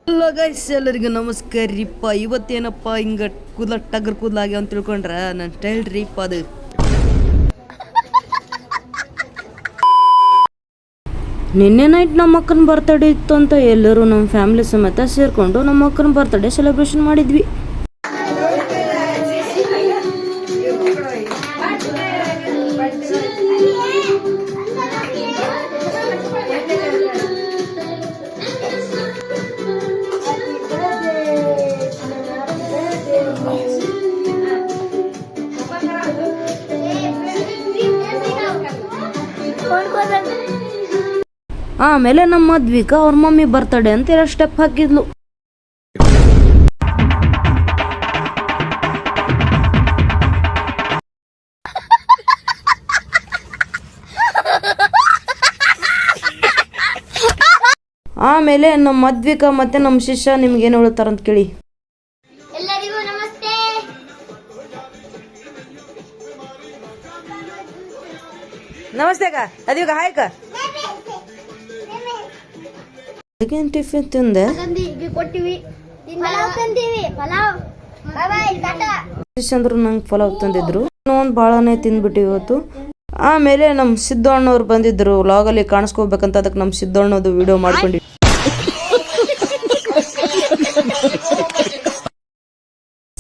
Hello guys, ಎಲ್ಲರಿಗೂ ನಮಸ್ಕಾರ ರೀಪ್ಪ. ಇವತ್ತೇನಪ್ಪ ಹಿಂಗೆ ಟಗರ್ ಕೂದಲಾಗ್ಯಾವ ಅಂತ ತಿಳ್ಕೊಂಡ್ರ ನನ್ನ ಸ್ಟೈಲ್ ರೀಪ್ಪ ಅದು. ನಿನ್ನೆ ನೈಟ್ ನಮ್ಮ ಅಕ್ಕನ ಬರ್ತಡೇ ಇತ್ತು ಅಂತ ಎಲ್ಲರೂ ನಮ್ಮ ಫ್ಯಾಮಿಲಿ ಸಮೇತ ಸೇರಿಕೊಂಡು ನಮ್ಮ ಅಕ್ಕನ ಬರ್ತಡೇ ಸೆಲೆಬ್ರೇಷನ್ ಮಾಡಿದ್ವಿ. ಆಮೇಲೆ ನಮ್ಮ ಮದ್ವಿಕ ಅವ್ರ ಮಮ್ಮಿ ಬರ್ತಡೇ ಅಂತ ಎಲ್ಲ ಸ್ಟೆಪ್ ಹಾಕಿದ್ಲು. ಆಮೇಲೆ ನಮ್ಮ ಮದ್ವಿಕ ಮತ್ತೆ ನಮ್ಮ ಶಿಷ್ಯ ನಿಮ್ಗೆ ಏನು ಹೇಳ್ತಾರಂತ ಕೇಳಿ. ಎಲ್ಲರಿಗೂ ನಮಸ್ತೆ. ನಮಸ್ತೆ ಅಕ್ಕ. ಅದೀಗ ಹಾಯ್ ಅಕ್ಕ. ಟಿಫಿನ್ ತಿಂದೆ ಕೊಟ್ಟಿವಿ, ಪಲಾವ್ ತಂದೀವಿ. ಪಲಾವ್ ಅಂದ್ರು ನಂಗೆ ಪಲಾವ್ ತಂದಿದ್ರು. ಒಂದು ಭಾಳನೇ ತಿಂದ್ಬಿಟ್ಟಿವಿ ಇವತ್ತು. ಆಮೇಲೆ ನಮ್ಮ ಸಿದ್ದಣ್ಣವ್ರು ಬಂದಿದ್ರು ವ್ಲಾಗಲ್ಲಿ ಕಾಣಿಸ್ಕೋಬೇಕಂತ, ಅದಕ್ಕೆ ನಮ್ಮ ಸಿದ್ದಣ್ಣದು ವಿಡಿಯೋ ಮಾಡ್ಕೊಂಡ್ವಿ.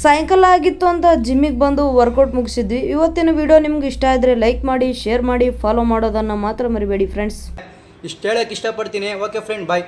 ಸಾಯಂಕಾಲ ಆಗಿತ್ತು ಅಂತ ಜಿಮ್ಮಿಗೆ ಬಂದು ವರ್ಕೌಟ್ ಮುಗಿಸಿದ್ವಿ. ಇವತ್ತಿನ ವಿಡಿಯೋ ನಿಮ್ಗೆ ಇಷ್ಟ ಆದರೆ ಲೈಕ್ ಮಾಡಿ, ಶೇರ್ ಮಾಡಿ, ಫಾಲೋ ಮಾಡೋದನ್ನು ಮಾತ್ರ ಮರಿಬೇಡಿ ಫ್ರೆಂಡ್ಸ್. ಇಷ್ಟು ಹೇಳಕ್ಕೆ ಇಷ್ಟಪಡ್ತೀನಿ. ಓಕೆ ಫ್ರೆಂಡ್, ಬಾಯ್.